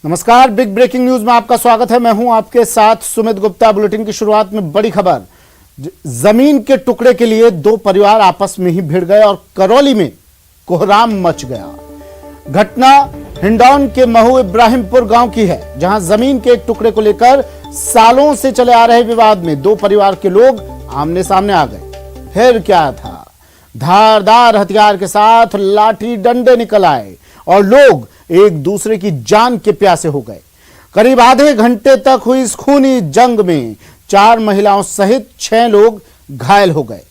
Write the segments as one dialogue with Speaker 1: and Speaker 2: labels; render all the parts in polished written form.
Speaker 1: नमस्कार, big breaking news में आपका स्वागत है। मैं हूं आपके साथ सुमित गुप्ता। बुलेटिन की शुरुआत में बड़ी खबर। जमीन के टुकड़े के लिए दो परिवार आपस में ही भिड़ गए और करौली में कोहराम मच गया। घटना हिंडौन के महू इब्राहिमपुर गांव की है, जहां जमीन के एक टुकड़े को लेकर सालों से चले आ रहे विवाद में दो परिवार के लोग आमने सामने आ गए। फिर क्या था, धारदार हथियार के साथ लाठी डंडे निकल आए और लोग एक दूसरे की जान के प्यासे हो गए। करीब आधे घंटे तक हुई इस खूनी जंग में 4 महिलाओं सहित 6 लोग घायल हो गए।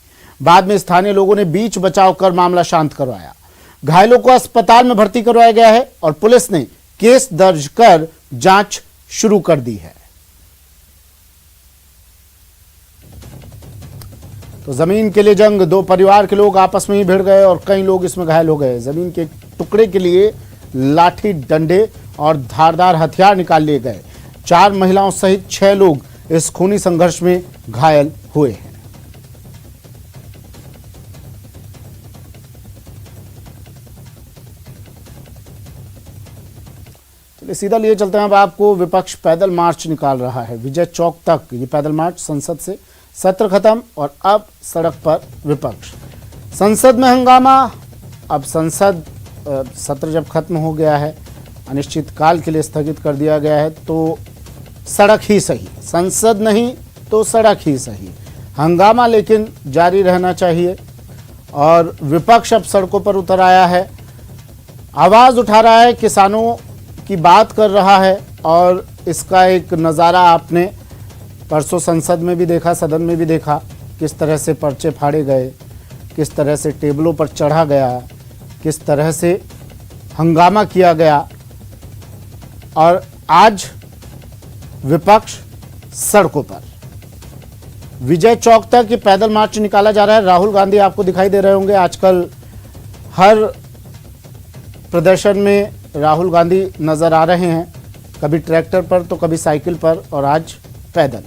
Speaker 1: बाद में स्थानीय लोगों ने बीच बचाव कर मामला शांत करवाया। घायलों को अस्पताल में भर्ती करवाया गया है और पुलिस ने केस दर्ज कर जांच शुरू कर दी है। तो जमीन के लिए जंग, दो परिवार के लोग आपस में ही भिड़ गए और कई लोग इसमें घायल हो गए। जमीन के टुकड़े के लिए लाठी डंडे और धारदार हथियार निकाल लिए गए। 4 महिलाओं सहित 6 लोग इस खूनी संघर्ष में घायल हुए हैं। चलिए सीधा लिए चलते हैं अब आपको। विपक्ष पैदल मार्च निकाल रहा है विजय चौक तक। ये पैदल मार्च संसद से सत्र खत्म और अब सड़क पर विपक्ष। संसद में हंगामा। अब संसद सत्र जब खत्म हो गया है, अनिश्चित काल के लिए स्थगित कर दिया गया है, तो सड़क ही सही, संसद नहीं तो सड़क ही सही। हंगामा लेकिन जारी रहना चाहिए और विपक्ष अब सड़कों पर उतर आया है, आवाज उठा रहा है, किसानों की बात कर रहा है। और इसका एक नज़ारा आपने परसों संसद में भी देखा, सदन में भी देखा, किस तरह से पर्चे फाड़े गए, किस तरह से टेबलों पर चढ़ा गया, किस तरह से हंगामा किया गया। और आज विपक्ष सड़कों पर विजय चौक तक ये पैदल मार्च निकाला जा रहा है। राहुल गांधी आपको दिखाई दे रहे होंगे, आजकल हर प्रदर्शन में राहुल गांधी नजर आ रहे हैं, कभी ट्रैक्टर पर तो कभी साइकिल पर और आज पैदल।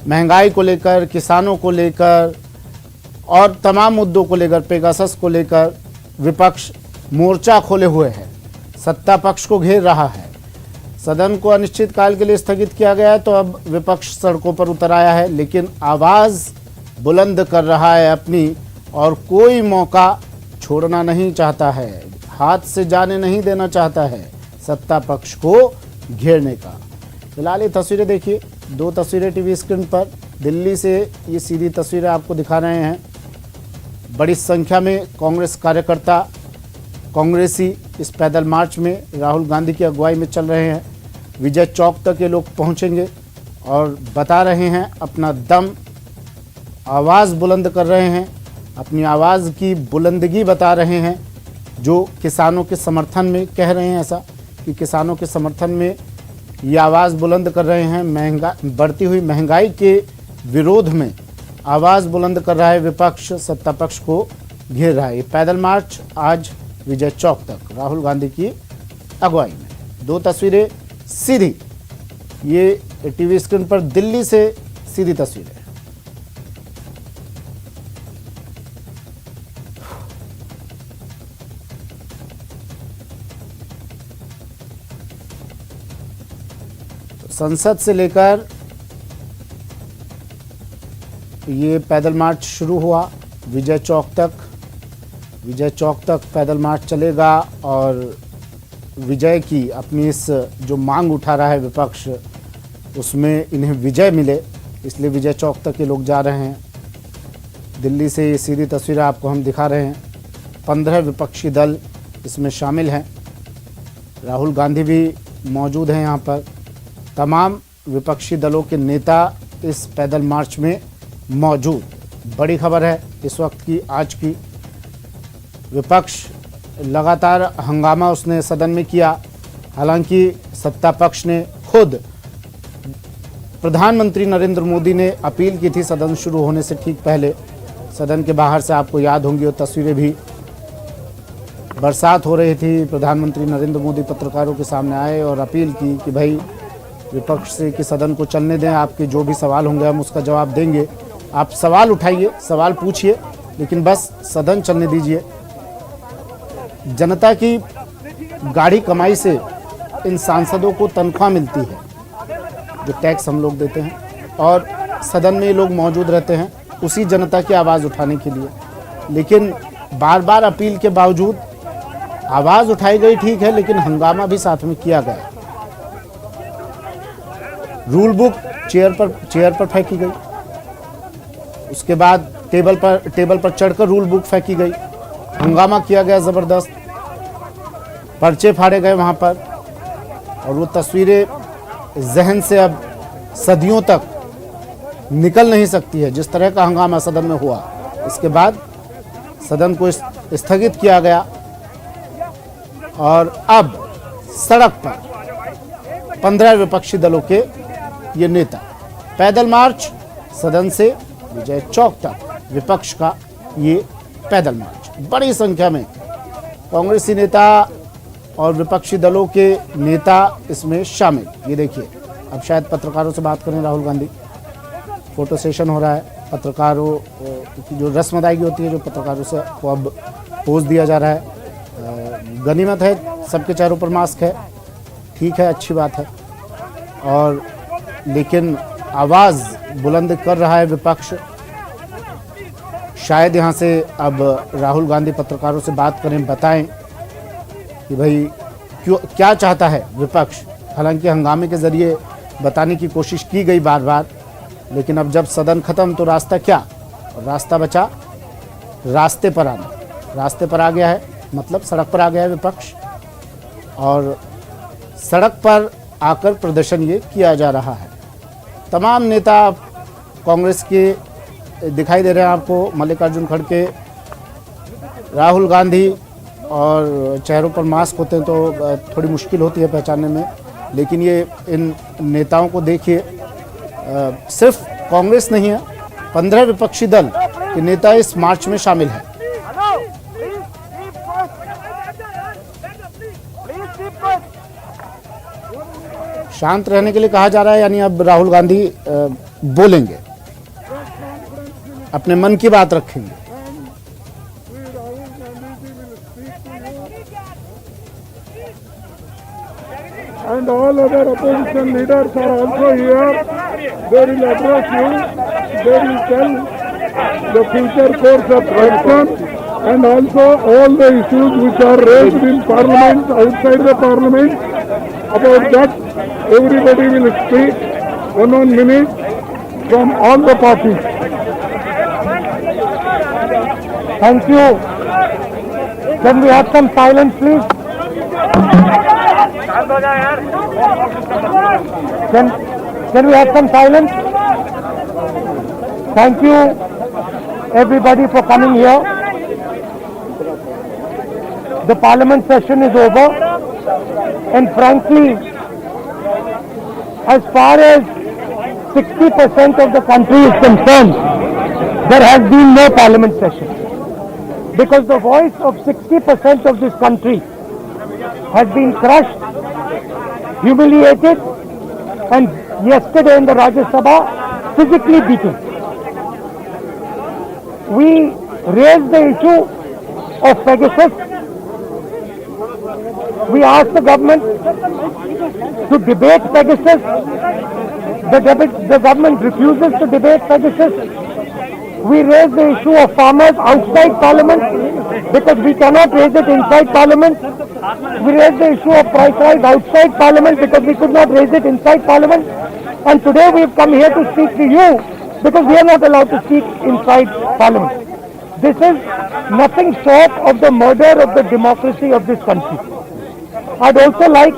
Speaker 1: महंगाई को लेकर, किसानों को लेकर और तमाम मुद्दों को लेकर, पेगासस को लेकर विपक्ष मोर्चा खोले हुए है, सत्ता पक्ष को घेर रहा है। सदन को अनिश्चित काल के लिए स्थगित किया गया है, तो अब विपक्ष सड़कों पर उतर आया है, लेकिन आवाज बुलंद कर रहा है अपनी और कोई मौका छोड़ना नहीं चाहता है, हाथ से जाने नहीं देना चाहता है सत्ता पक्ष को घेरने का। फिलहाल ये तस्वीरें देखिए, 2 तस्वीरें टीवी स्क्रीन पर। दिल्ली से ये सीधी तस्वीरें आपको दिखा रहे हैं। बड़ी संख्या में कांग्रेस कार्यकर्ता, कांग्रेसी इस पैदल मार्च में राहुल गांधी की अगुवाई में चल रहे हैं। विजय चौक तक ये लोग पहुंचेंगे और बता रहे हैं अपना दम, आवाज़ बुलंद कर रहे हैं, अपनी आवाज़ की बुलंदगी बता रहे हैं, जो किसानों के समर्थन में कह रहे हैं। ऐसा कि किसानों के समर्थन में ये आवाज़ बुलंद कर रहे हैं। बढ़ती हुई महंगाई के विरोध में आवाज़ बुलंद कर रहा है विपक्ष, सत्ता पक्ष को घेर रहा है। पैदल मार्च आज विजय चौक तक राहुल गांधी की अगुवाई में। 2 तस्वीरें सीधी, ये टीवी स्क्रीन पर दिल्ली से सीधी तस्वीरें। तो संसद से लेकर ये पैदल मार्च शुरू हुआ विजय चौक तक। विजय चौक तक पैदल मार्च चलेगा और विजय की अपनी इस जो मांग उठा रहा है विपक्ष, उसमें इन्हें विजय मिले, इसलिए विजय चौक तक ये लोग जा रहे हैं। दिल्ली से ये सीधी तस्वीरें आपको हम दिखा रहे हैं। 15 विपक्षी दल इसमें शामिल हैं। राहुल गांधी भी मौजूद हैं यहाँ पर। तमाम विपक्षी दलों के नेता इस पैदल मार्च में मौजूद। बड़ी खबर है इस वक्त की, आज की। विपक्ष लगातार हंगामा उसने सदन में किया, हालांकि सत्ता पक्ष ने खुद, प्रधानमंत्री नरेंद्र मोदी ने अपील की थी सदन शुरू होने से ठीक पहले। सदन के बाहर से आपको याद होंगी वो तस्वीरें भी, बरसात हो रही थी, प्रधानमंत्री नरेंद्र मोदी पत्रकारों के सामने आए और अपील की कि भाई विपक्ष से कि सदन को चलने दें, आपके जो भी सवाल होंगे हम उसका जवाब देंगे, आप सवाल उठाइए, सवाल पूछिए, लेकिन बस सदन चलने दीजिए। जनता की गाढ़ी कमाई से इन सांसदों को तनख्वाह मिलती है, जो टैक्स हम लोग देते हैं, और सदन में ये लोग मौजूद रहते हैं उसी जनता की आवाज़ उठाने के लिए। लेकिन बार बार अपील के बावजूद आवाज़ उठाई गई, ठीक है, लेकिन हंगामा भी साथ में किया गया। रूल बुक चेयर पर फेंकी गई, उसके बाद टेबल पर चढ़कर रूल बुक फेंकी गई, हंगामा किया गया ज़बरदस्त, पर्चे फाड़े गए वहाँ पर, और वो तस्वीरें जहन से अब सदियों तक निकल नहीं सकती है, जिस तरह का हंगामा सदन में हुआ। इसके बाद सदन को स्थगित किया गया और अब सड़क पर 15 विपक्षी दलों के ये नेता पैदल मार्च, सदन से विजय चौक तक विपक्ष का ये पैदल मार्च, बड़ी संख्या में कांग्रेसी नेता और विपक्षी दलों के नेता इसमें शामिल। ये देखिए, अब शायद पत्रकारों से बात करें राहुल गांधी, फोटो सेशन हो रहा है, पत्रकारों की जो रस्म अदायगी होती है, जो पत्रकारों से को अब पोज दिया जा रहा है। गनीमत है, सबके चेहरों पर मास्क है, ठीक है, अच्छी बात है, और लेकिन आवाज़ बुलंद कर रहा है विपक्ष। शायद यहाँ से अब राहुल गांधी पत्रकारों से बात करें, बताएं कि भाई क्या चाहता है विपक्ष। हालांकि हंगामे के ज़रिए बताने की कोशिश की गई बार बार, लेकिन अब जब सदन खत्म तो रास्ता क्या, रास्ता बचा रास्ते पर आना। रास्ते पर आ गया है, मतलब सड़क पर आ गया है विपक्ष, और सड़क पर आकर प्रदर्शन ये किया जा रहा है। तमाम नेता कांग्रेस के दिखाई दे रहे हैं आपको, मल्लिकार्जुन खड़गे, राहुल गांधी, और चेहरों पर मास्क होते हैं तो थोड़ी मुश्किल होती है पहचानने में, लेकिन ये इन नेताओं को देखिए, सिर्फ कांग्रेस नहीं है, 15 विपक्षी दल के नेता इस मार्च में शामिल हैं। शांत रहने के लिए कहा जा रहा है, यानी अब राहुल गांधी बोलेंगे, अपने मन की बात रखेंगे।
Speaker 2: And all other opposition leaders are also here. They will address you. They will tell the future course of action and also all the issues which are raised in Parliament, outside the Parliament. About that, everybody will speak 1 minute from all the parties. Thank you. Can we have some silence, please? Can we have some silence? Thank you everybody for coming here. The parliament session is over, and frankly, as far as 60% of the country is concerned, there has been no parliament session, because the voice of 60% of this country has been crushed, humiliated, and yesterday in the Rajya Sabha physically beaten. We raised the issue of Pegasus. We asked the government to debate Pegasus. The government refuses to debate Pegasus. We raised the issue of farmers outside Parliament because we cannot raise it inside Parliament. We raised the issue of price rise outside Parliament because we could not raise it inside Parliament. And today we have come here to speak to you because we are not allowed to speak inside Parliament. This is nothing short of the murder of the democracy of this country. I'd also like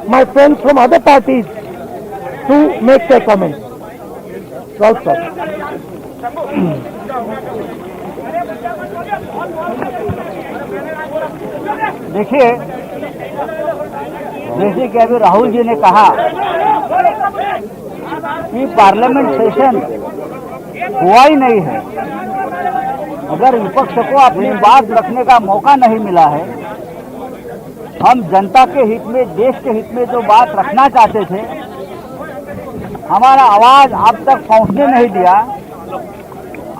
Speaker 2: my friends from other parties to make their comments. Well, sir.
Speaker 3: देखिए, जैसे कि अभी राहुल जी ने कहा कि parliament session हुआ ही नहीं है। अगर विपक्ष को अपनी बात रखने का मौका नहीं मिला है, हम जनता के हित में, देश के हित में जो बात रखना चाहते थे, हमारा आवाज अब तक पहुंचने नहीं दिया।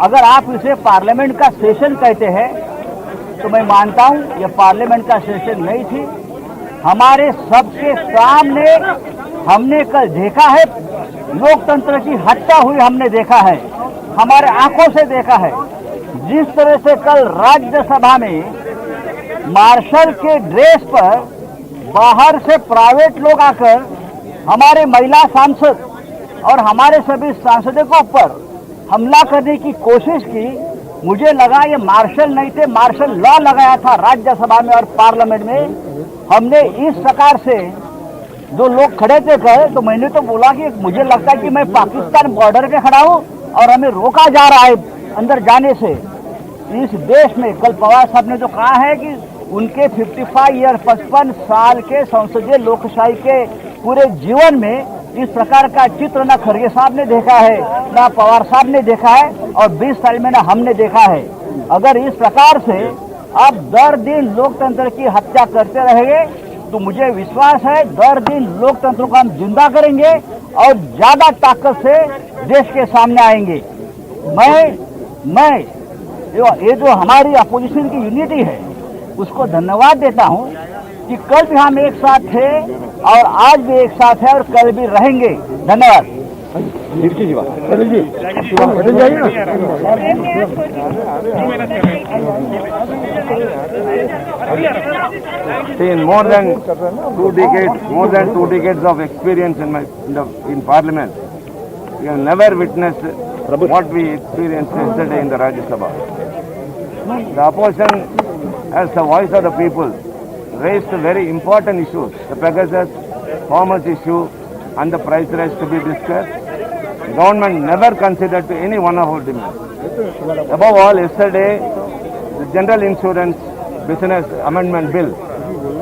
Speaker 3: अगर आप इसे पार्लियामेंट का सेशन कहते हैं तो मैं मानता हूं यह पार्लियामेंट का सेशन नहीं थी। हमारे सबके सामने हमने कल देखा है, लोकतंत्र की हत्या हुई हमने देखा है, हमारे आंखों से देखा है। जिस तरह से कल राज्यसभा में मार्शल के ड्रेस पर बाहर से प्राइवेट लोग आकर हमारे महिला सांसद और हमारे सभी सांसदों के ऊपर हमला करने की कोशिश की, मुझे लगा ये मार्शल नहीं थे, मार्शल लॉ लगाया था राज्यसभा में और पार्लियामेंट में। हमने इस प्रकार से जो लोग खड़े थे कल, तो मैंने तो बोला कि मुझे लगता है कि मैं पाकिस्तान बॉर्डर पे खड़ा हूं और हमें रोका जा रहा है अंदर जाने से। इस देश में कल पवार साहब ने जो कहा है कि उनके 55 साल के संसदीय लोकशाही के पूरे जीवन में इस प्रकार का चित्र ना खड़गे साहब ने देखा है, ना पवार साहब ने देखा है, और 20 साल में ना हमने देखा है। अगर इस प्रकार से आप दर दिन लोकतंत्र की हत्या करते रहेंगे तो मुझे विश्वास है दर दिन लोकतंत्र को हम जिंदा करेंगे और ज्यादा ताकत से देश के सामने आएंगे। मैं ये जो हमारी अपोजिशन की यूनिटी है उसको धन्यवाद देता हूं कि कल भी हम एक साथ थे और आज भी एक साथ है और कल भी रहेंगे। धन्यवाद।
Speaker 2: पटेल जी जाइए ना।
Speaker 4: See, in more than 2 decades of experience in Parliament, we have never witnessed what we experienced yesterday in the Rajya Sabha. The opposition, as the voice of the people, raised very important issues, the Pegasus, farmers issue and the price rise to be discussed. Government never considered to any one of our demands. Above all, yesterday, the General Insurance Business Amendment Bill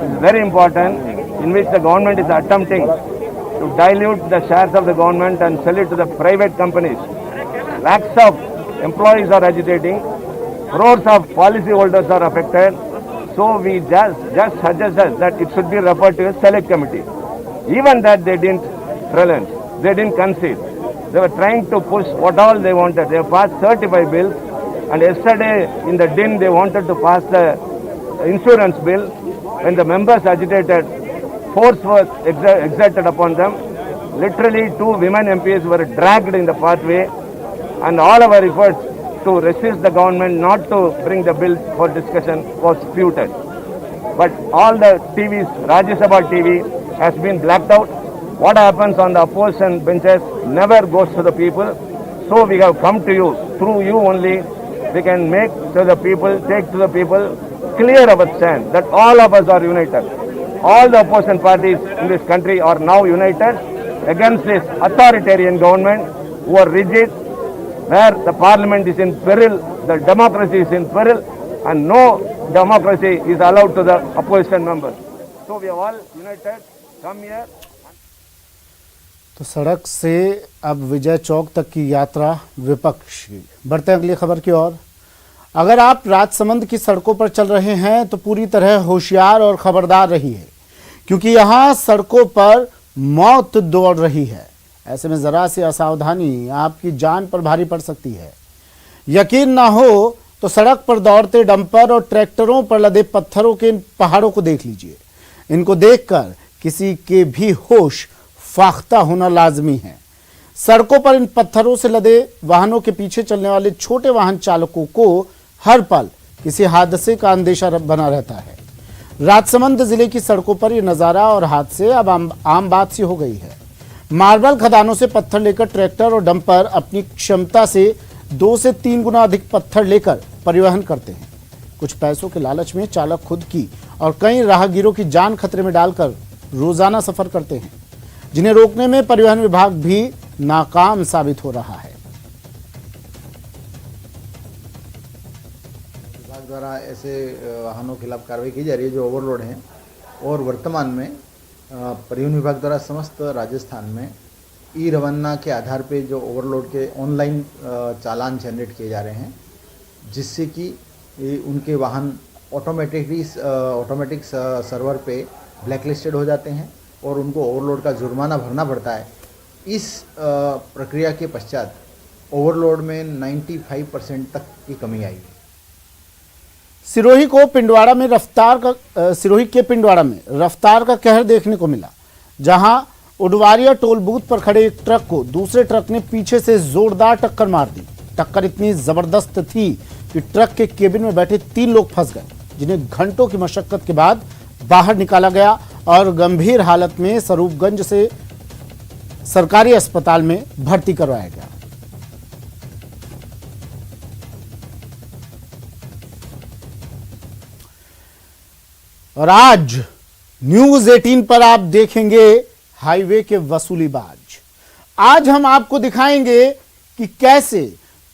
Speaker 4: is very important, in which the government is attempting to dilute the shares of the government and sell it to the private companies. Lakhs of employees are agitating, crores of policyholders are affected. So we just suggested that it should be referred to a select committee. Even that they didn't relent, they didn't concede. They were trying to push what all they wanted. They passed 35 bills, and yesterday in the din they wanted to pass the insurance bill. When the members agitated, force was exerted upon them. Literally 2 women MPs were dragged in the pathway, and all our efforts to resist the government not to bring the bill for discussion was futile. But all the TVs, Rajya Sabha TV has been blacked out. What happens on the opposition benches never goes to the people. So we have come to you, through you only, we can make to the people, take to the people, clear our stand that all of us are united. All the opposition parties in this country are now united against this authoritarian government who are rigid, where the parliament is in peril, the democracy is in peril, and no democracy is allowed to the opposition members. So we are all united, come here.
Speaker 1: तो सड़क से अब विजय चौक तक की यात्रा विपक्ष की। बढ़ते हैं अगली खबर की ओर। अगर आप राजसमंद की सड़कों पर चल रहे हैं तो पूरी तरह होशियार और खबरदार रहिए, क्योंकि यहां सड़कों पर मौत दौड़ रही है। ऐसे में जरा सी असावधानी आपकी जान पर भारी पड़ सकती है। यकीन ना हो तो सड़क पर दौड़ते डंपर और ट्रैक्टरों पर लदे पत्थरों के इन पहाड़ों को देख लीजिए। इनको देखकर किसी के भी होश फाख्ता होना लाजमी है। सड़कों पर इन पत्थरों से लदे वाहनों के पीछे चलने वाले छोटे वाहन चालकों को हर पल किसी हादसे का अंदेशा बना रहता है। राजसमंद जिले की सड़कों पर यह नजारा और हादसे अब आम बात सी हो गई है। मार्बल खदानों से पत्थर लेकर ट्रैक्टर और डंपर अपनी क्षमता से 2 से 3 गुना अधिक पत्थर लेकर परिवहन करते हैं। कुछ पैसों के लालच में चालक खुद की और कई राहगीरों की जान खतरे में डालकर रोजाना सफर करते हैं, जिन्हें रोकने में परिवहन विभाग भी नाकाम साबित हो रहा है।
Speaker 5: विभाग द्वारा ऐसे वाहनों के खिलाफ कार्रवाई की जा रही है जो ओवरलोड हैं, और वर्तमान में परिवहन विभाग द्वारा समस्त राजस्थान में ई रवाना के आधार पे जो ओवरलोड के ऑनलाइन चालान जनरेट किए जा रहे हैं, जिससे कि उनके वाहन ऑटोमेटिक सर्वर पे ब्लैकलिस्टेड हो जाते हैं और उनको ओवरलोड का जुर्माना भरना पड़ता है। इस प्रक्रिया के पश्चात ओवरलोड में 95% तक की कमी आई है।
Speaker 1: सिरोही के पिंडवाड़ा में रफ्तार का कहर देखने को मिला, जहां उडवारिया टोल बूथ पर खड़े एक ट्रक को दूसरे ट्रक ने पीछे से जोरदार टक्कर मार दी। टक्कर इतनी जबरदस्त थी कि ट्रक के केबिन में बैठे 3 लोग फंस गए, जिन्हें घंटों की मशक्कत के बाद बाहर निकाला गया और गंभीर हालत में स्वरूपगंज से सरकारी अस्पताल में भर्ती करवाया गया। और आज न्यूज 18 पर आप देखेंगे हाईवे के वसूलीबाज। आज हम आपको दिखाएंगे कि कैसे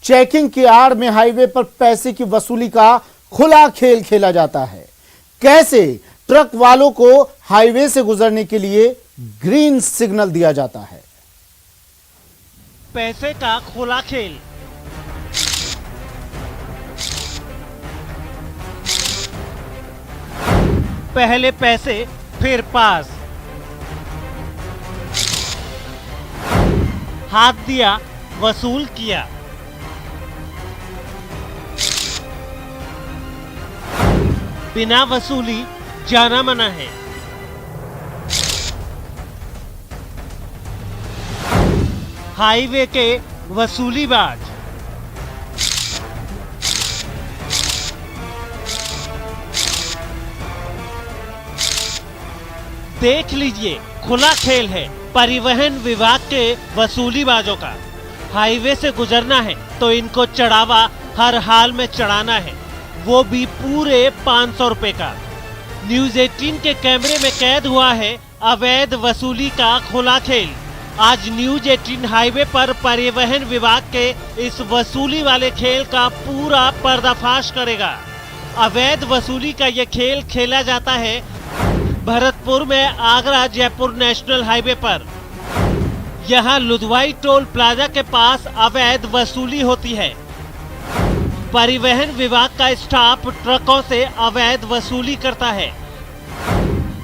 Speaker 1: चेकिंग की आड़ में हाईवे पर पैसे की वसूली का खुला खेल खेला जाता है, कैसे ट्रक वालों को हाईवे से गुजरने के लिए ग्रीन सिग्नल दिया जाता है।
Speaker 6: पैसे का खुला खेल। पहले पैसे फिर पास। हाथ दिया वसूल किया। बिना वसूली जाना मना है। हाईवे के वसूलीबाज। देख लीजिए, खुला खेल है परिवहन विभाग के वसूलीबाजों का। हाईवे से गुजरना है तो इनको चढ़ावा हर हाल में चढ़ाना है, वो भी पूरे 500 रुपए का। न्यूज 18 के कैमरे में कैद हुआ है अवैध वसूली का खुला खेल। आज न्यूज 18 हाईवे पर परिवहन विभाग के इस वसूली वाले खेल का पूरा पर्दाफाश करेगा। अवैध वसूली का ये खेल खेला जाता है भरतपुर में आगरा जयपुर नेशनल हाईवे पर। यहाँ लुधवाई टोल प्लाजा के पास अवैध वसूली होती है। परिवहन विभाग का स्टाफ ट्रकों से अवैध वसूली करता है।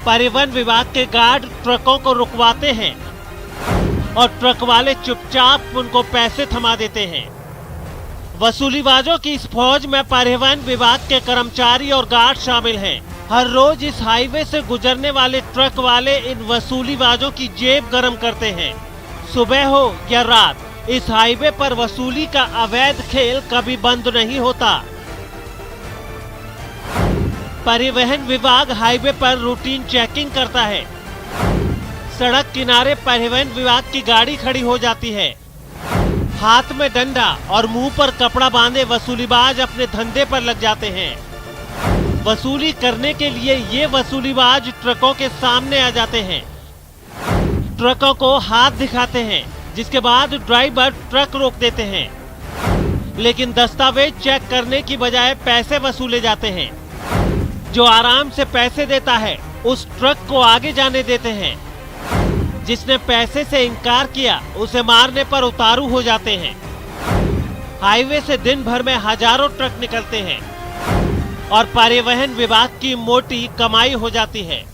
Speaker 6: परिवहन विभाग के गार्ड ट्रकों को रुकवाते हैं और ट्रक वाले चुपचाप उनको पैसे थमा देते हैं। वसूलीबाजों की इस फौज में परिवहन विभाग के कर्मचारी और गार्ड शामिल हैं। हर रोज इस हाईवे से गुजरने वाले ट्रक वाले इन वसूलीबाजों की जेब गरम करते हैं। सुबह हो या रात, इस हाईवे पर वसूली का अवैध खेल कभी बंद नहीं होता। परिवहन विभाग हाईवे पर रूटीन चेकिंग करता है। सड़क किनारे परिवहन विभाग की गाड़ी खड़ी हो जाती है। हाथ में डंडा और मुंह पर कपड़ा बांधे वसूलीबाज अपने धंधे पर लग जाते हैं। वसूली करने के लिए ये वसूलीबाज ट्रकों के सामने आ जाते हैं, ट्रकों को हाथ दिखाते हैं, जिसके बाद ड्राइवर ट्रक रोक देते हैं। लेकिन दस्तावेज चेक करने की बजाय पैसे वसूले जाते हैं। जो आराम से पैसे देता है उस ट्रक को आगे जाने देते हैं। जिसने पैसे से इनकार किया उसे मारने पर उतारू हो जाते हैं। हाईवे से दिन भर में हजारों ट्रक निकलते हैं और परिवहन विभाग की मोटी कमाई हो जाती है।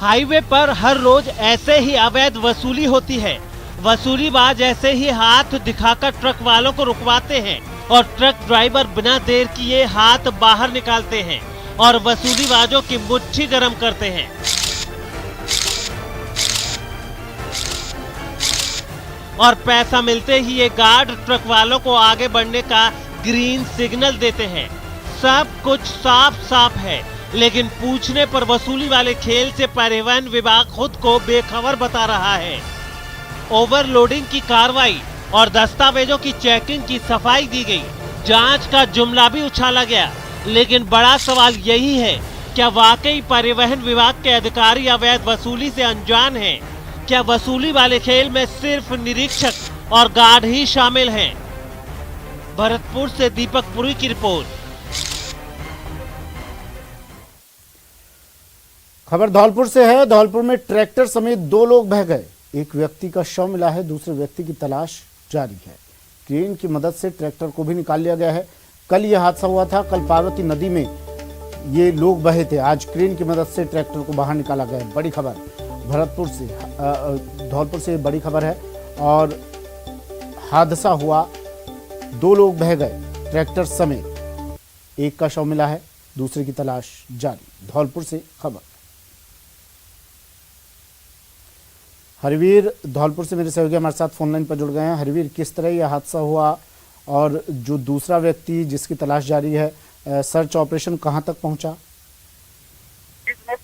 Speaker 6: हाईवे पर हर रोज ऐसे ही अवैध वसूली होती है। वसूलीबाज ऐसे ही हाथ दिखाकर ट्रक वालों को रुकवाते हैं और ट्रक ड्राइवर बिना देर किए हाथ बाहर निकालते हैं और वसूलीबाजों की मुट्ठी गर्म करते हैं। और पैसा मिलते ही ये गार्ड ट्रक वालों को आगे बढ़ने का ग्रीन सिग्नल देते हैं। सब कुछ साफ साफ है, लेकिन पूछने पर वसूली वाले खेल से परिवहन विभाग खुद को बेखबर बता रहा है। ओवरलोडिंग की कार्रवाई और दस्तावेजों की चेकिंग की सफाई दी गई। जांच का जुमला भी उछाला गया, लेकिन बड़ा सवाल यही है, क्या वाकई परिवहन विभाग के अधिकारी अवैध वसूली से अनजान हैं? क्या वसूली वाले खेल में सिर्फ निरीक्षक और गार्ड ही शामिल हैं? भरतपुर से दीपक पुरी की रिपोर्ट।
Speaker 1: खबर धौलपुर से है। धौलपुर में ट्रैक्टर समेत 2 लोग बह गए। एक व्यक्ति का शव मिला है, दूसरे व्यक्ति की तलाश जारी है। क्रेन की मदद से ट्रैक्टर को भी निकाल लिया गया है। कल यह हादसा हुआ था। कल पार्वती नदी में ये लोग बहे थे। आज क्रेन की मदद से ट्रैक्टर को बाहर निकाला गया। बड़ी खबर भरतपुर से, धौलपुर से बड़ी खबर है। और हादसा हुआ, 2 लोग बह गए ट्रैक्टर समेत। एक का शव मिला है, दूसरे की तलाश जारी। धौलपुर से खबर। हरवीर धौलपुर से मेरे सहयोगी हमारे साथ फोनलाइन पर जुड़ गए हैं। हरवीर, किस तरह यह हादसा हुआ और जो दूसरा व्यक्ति जिसकी तलाश जारी है, सर्च ऑपरेशन कहां तक पहुंचा?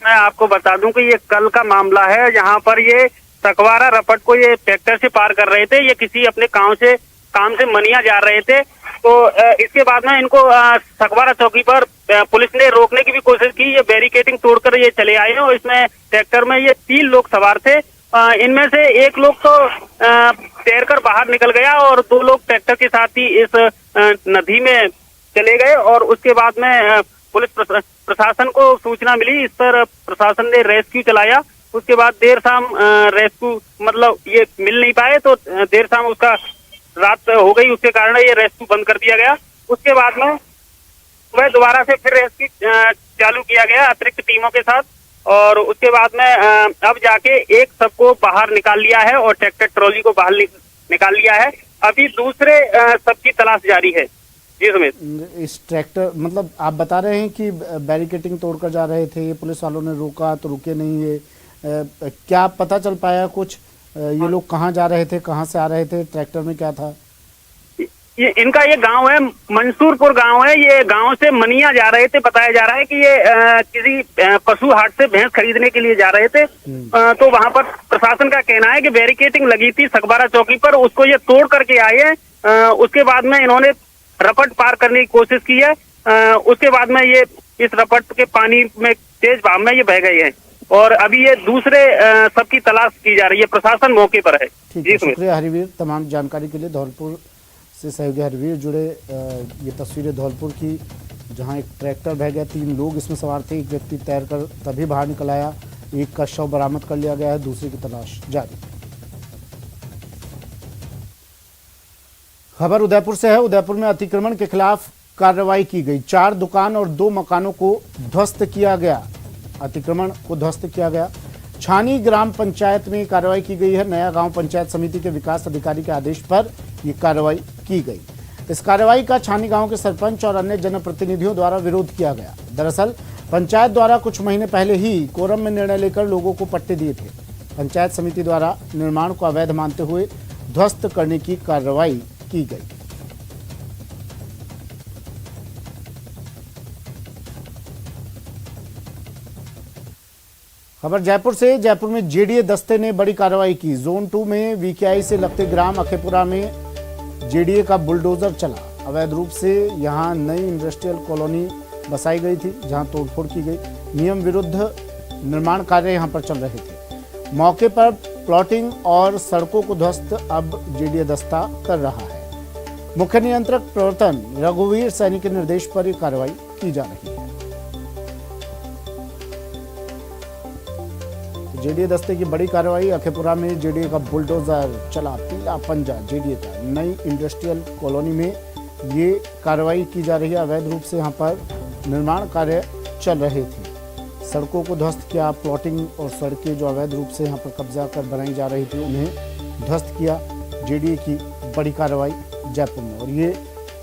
Speaker 7: मैं आपको बता दूं कि ये कल का मामला है, जहां पर ये सकवारा रपट को ये ट्रैक्टर से पार कर रहे थे। ये किसी अपने काम से मनिया जा रहे थे। तो इसके बाद में इनको सकवारा चौकी पर पुलिस ने रोकने की भी कोशिश की। ये बैरिकेडिंग तोड़कर ये चले आए हैं और इसमें ट्रैक्टर में ये 3 लोग सवार थे। इनमें से एक लोग तो तैरकर बाहर निकल गया और 2 लोग ट्रैक्टर के साथ ही इस नदी में चले गए। और उसके बाद में पुलिस प्रशासन को सूचना मिली, इस पर प्रशासन ने रेस्क्यू चलाया। उसके बाद देर शाम रेस्क्यू मतलब ये मिल नहीं पाए, तो देर शाम उसका रात हो गई, उसके कारण ये रेस्क्यू बंद कर दिया गया। उसके बाद में वह दोबारा से फिर रेस्क्यू चालू किया गया अतिरिक्त टीमों के साथ। और उसके बाद में अब जाके एक सबको बाहर निकाल लिया है और ट्रैक्टर ट्रॉली को बाहर निकाल लिया है। अभी दूसरे सबकी तलाश जारी है। जी सुमित,
Speaker 1: इस ट्रैक्टर मतलब आप बता रहे हैं कि बैरिकेडिंग तोड़कर जा रहे थे, ये पुलिस वालों ने रोका तो रुके नहीं। ये क्या पता चल पाया कुछ, ये लोग कहाँ जा रहे थे, कहाँ से आ रहे थे, ट्रैक्टर में क्या था?
Speaker 7: ये इनका ये गांव है, मंसूरपुर गांव है। ये गांव से मनिया जा रहे थे। बताया जा रहा है कि ये किसी पशु हाट से भैंस खरीदने के लिए जा रहे थे। तो वहां पर प्रशासन का कहना है कि बैरिकेडिंग लगी थी सकबारा चौकी पर, उसको ये तोड़ करके आए हैं। उसके बाद में इन्होंने रपट पार करने की कोशिश की है। उसके बाद में ये इस रपट के पानी में तेज बहाव में ये बह गए हैं और अभी ये दूसरे सबकी तलाश की जा रही है। प्रशासन मौके पर है।
Speaker 1: ठीक है, शुक्रिया हरवीर तमाम जानकारी के लिए। धौलपुर से सहयोगी हरवीर जुड़े। ये तस्वीरें धौलपुर की, जहां एक ट्रैक्टर बह गया, 3 लोग इसमें सवार थे, एक व्यक्ति तैरकर तभी बाहर निकल आया, एक का शव बरामद कर लिया गया है, दूसरे की तलाश जारी। खबर उदयपुर से है। उदयपुर में अतिक्रमण के खिलाफ कार्रवाई की गई। 4 दुकान और 2 मकानों को ध्वस्त किया गया। अतिक्रमण को ध्वस्त किया गया। छानी ग्राम पंचायत में कार्रवाई की गई है। नया गांव पंचायत समिति के विकास अधिकारी के आदेश पर यह कार्रवाई की गई। इस कार्रवाई का छानी गांव के सरपंच और अन्य जनप्रतिनिधियों द्वारा विरोध किया गया। दरअसल पंचायत द्वारा कुछ महीने पहले ही कोरम में निर्णय लेकर लोगों को पट्टे दिए थे। पंचायत समिति द्वारा निर्माण को अवैध मानते हुए ध्वस्त करने की कार्रवाई की गई। खबर जयपुर से। जयपुर में जेडीए दस्ते ने बड़ी कार्रवाई की। जोन 2 में वीकेआई से लगते ग्राम अखेपुरा में जेडीए का बुलडोजर चला। अवैध रूप से यहां नई इंडस्ट्रियल कॉलोनी बसाई गई थी, जहां तोड़फोड़ की गई। नियम विरुद्ध निर्माण कार्य यहां पर चल रहे थे। मौके पर प्लॉटिंग और सड़कों को ध्वस्त अब जेडीए दस्ता कर रहा है। मुख्य नियंत्रक प्रवर्तन रघुवीर सैनी के निर्देश पर यह कार्रवाई की जा रही है। जेडीए दस्ते की बड़ी कार्रवाई। अखेपुरा में जेडीए का बुलडोजर चला। पीला पंजा जेडीए का। नई इंडस्ट्रियल कॉलोनी में ये कार्रवाई की जा रही है। अवैध रूप से यहाँ पर निर्माण कार्य चल रहे थे। सड़कों को ध्वस्त किया। प्लॉटिंग और सड़कें जो अवैध रूप से यहाँ पर कब्जा कर बनाई जा रही थी, उन्हें ध्वस्त किया। जेडीए की बड़ी कार्रवाई जयपुर में। और ये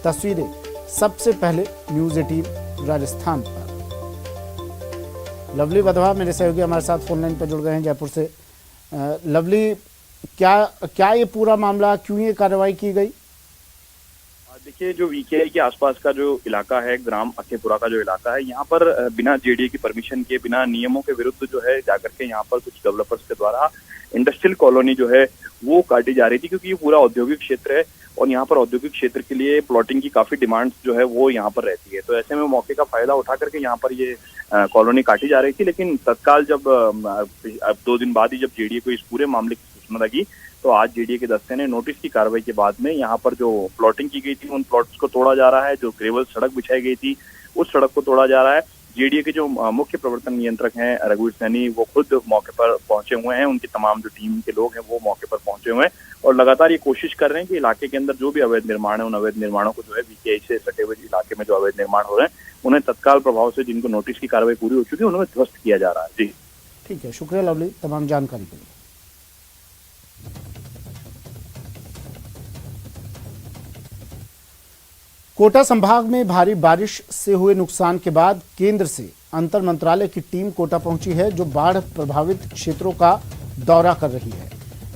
Speaker 1: तस्वीरें सबसे पहले न्यूज़ 18 राजस्थान पर। लवली वधवा मेरे सहयोगी हमारे साथ फोनलाइन पर जुड़ गए हैं जयपुर से। लवली, क्या ये पूरा मामला, क्यों ये कार्रवाई की गई?
Speaker 8: देखिए, जो वीकेआई के आसपास का जो इलाका है, ग्राम अखेपुरा का जो इलाका है, यहाँ पर बिना जेडीए की परमिशन के, बिना नियमों के विरुद्ध जो है जाकर के यहाँ पर कुछ डेवलपर्स के द्वारा इंडस्ट्रियल कॉलोनी जो है वो काटी जा रही थी, क्योंकि ये पूरा औद्योगिक क्षेत्र है और यहाँ पर औद्योगिक क्षेत्र के लिए प्लॉटिंग की काफी डिमांड जो है वो यहाँ पर रहती है। तो ऐसे में मौके का फायदा उठा करके यहाँ पर ये कॉलोनी काटी जा रही थी। लेकिन तत्काल जब 2 दिन बाद ही जब जेडीए को इस पूरे मामले की सूचना लगी, तो आज जेडीए के दस्ते ने नोटिस की कार्रवाई के बाद में यहाँ पर जो प्लॉटिंग की गई थी उन प्लॉट्स को तोड़ा जा रहा है। जो ग्रेवल सड़क बिछाई गई थी उस सड़क को तोड़ा जा रहा है। जेडीए के जो मुख्य प्रवर्तन नियंत्रक हैं रघुवीर सैनी, वो खुद मौके पर पहुंचे हुए हैं। उनकी तमाम जो टीम के लोग हैं वो मौके पर पहुंचे हुए हैं और लगातार ये कोशिश कर रहे हैं कि इलाके के अंदर जो भी अवैध निर्माण है उन अवैध निर्माणों को जो है वीकेआई से सटे हुए इलाके में जो अवैध निर्माण हो रहे हैं उन्हें तत्काल प्रभाव से, जिनको नोटिस की कार्रवाई पूरी हो चुकी है, उन्हें ध्वस्त किया जा रहा है। जी
Speaker 1: ठीक है, शुक्रिया लवली तमाम जानकारी के लिए। कोटा संभाग में भारी बारिश से हुए नुकसान के बाद केंद्र से अंतर मंत्रालय की टीम कोटा पहुंची है, जो बाढ़ प्रभावित क्षेत्रों का दौरा कर रही है।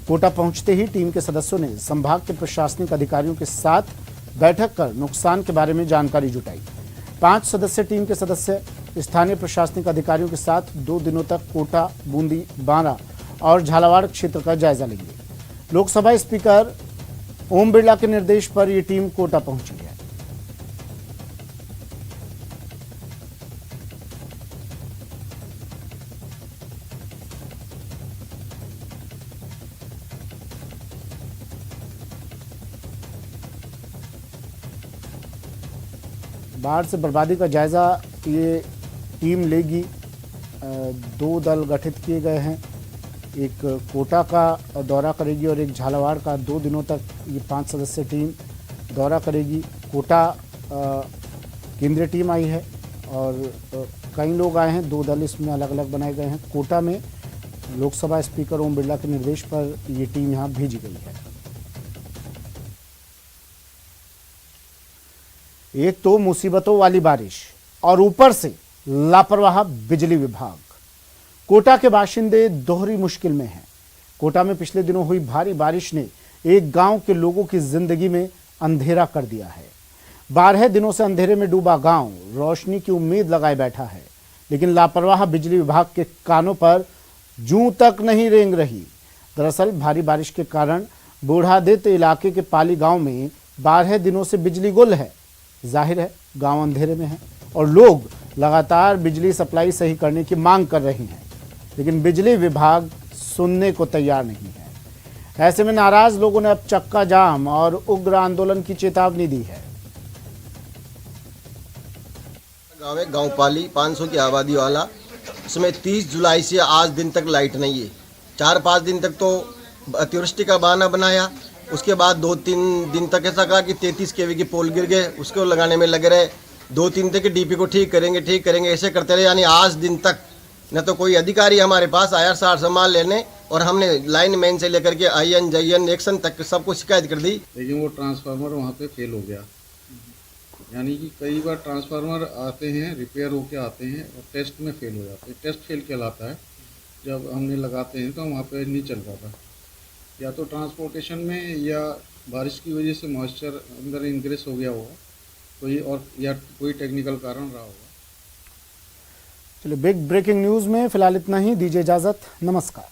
Speaker 1: कोटा पहुंचते ही टीम के सदस्यों ने संभाग के प्रशासनिक अधिकारियों के साथ बैठक कर नुकसान के बारे में जानकारी जुटाई। 5 सदस्यीय टीम के सदस्य स्थानीय प्रशासनिक अधिकारियों के साथ 2 दिनों तक कोटा, बूंदी, बांरा और झालावाड़ क्षेत्र का जायजा लेंगे। लोकसभा स्पीकर ओम बिरला के निर्देश पर यह टीम कोटा पहुंची है। बाढ़ से बर्बादी का जायजा ये टीम लेगी। 2 दल गठित किए गए हैं, एक कोटा का दौरा करेगी और एक झालावाड़ का। 2 दिनों तक ये 5 सदस्यीय टीम दौरा करेगी। कोटा केंद्रीय टीम आई है और कई लोग आए हैं, 2 दल इसमें अलग अलग बनाए गए हैं। कोटा में लोकसभा स्पीकर ओम बिरला के निर्देश पर ये टीम यहाँ भेजी गई है। एक तो मुसीबतों वाली बारिश और ऊपर से लापरवाह बिजली विभाग। कोटा के बाशिंदे दोहरी मुश्किल में हैं। कोटा में पिछले दिनों हुई भारी बारिश ने एक गांव के लोगों की जिंदगी में अंधेरा कर दिया है। 12 दिनों से अंधेरे में डूबा गांव रोशनी की उम्मीद लगाए बैठा है, लेकिन लापरवाह बिजली विभाग के कानों पर जूं तक नहीं रेंग रही। दरअसल भारी बारिश के कारण बूढ़ादित इलाके के पाली गांव में 12 दिनों से बिजली गुल है। जाहिर है गांव अंधेरे में है और लोग लगातार बिजली सप्लाई सही करने की मांग कर रहे हैं, लेकिन बिजली विभाग सुनने को तैयार नहीं है। ऐसे में नाराज लोगों ने अब चक्का जाम और उग्र आंदोलन की चेतावनी दी है।
Speaker 9: गाँव है गाँव पाली, 500 की आबादी वाला। उसमें 30 जुलाई से आज दिन तक लाइट नहीं है। 4-5 दिन तक तो अतिवृष्टि का बहाना बनाया, उसके बाद 2-3 दिन तक ऐसा कहा कि 33 केवी की पोल गिर गए, उसको लगाने में लगे रहे। 2-3 तक डीपी को ठीक करेंगे ऐसे करते रहे। यानी आज दिन तक न तो कोई अधिकारी हमारे पास आया सार सामान लेने, और हमने लाइन मैन से लेकर के आईएन जयन एक्शन तक सबको शिकायत कर दी।
Speaker 10: लेकिन वो ट्रांसफार्मर वहाँ पे फेल हो गया। यानी कि कई बार ट्रांसफार्मर आते हैं, रिपेयर होके आते हैं और टेस्ट में फेल हो जाते हैं। टेस्ट फेल कहलाता है। जब हमने लगाते हैं तो वहाँ पे नहीं चल रहा था, या तो ट्रांसपोर्टेशन में या बारिश की वजह से मॉइस्चर अंदर इंक्रीज हो गया होगा कोई, और या कोई टेक्निकल कारण रहा होगा।
Speaker 1: चलिए, बिग ब्रेकिंग न्यूज में फिलहाल इतना ही। दीजिए इजाजत, नमस्कार।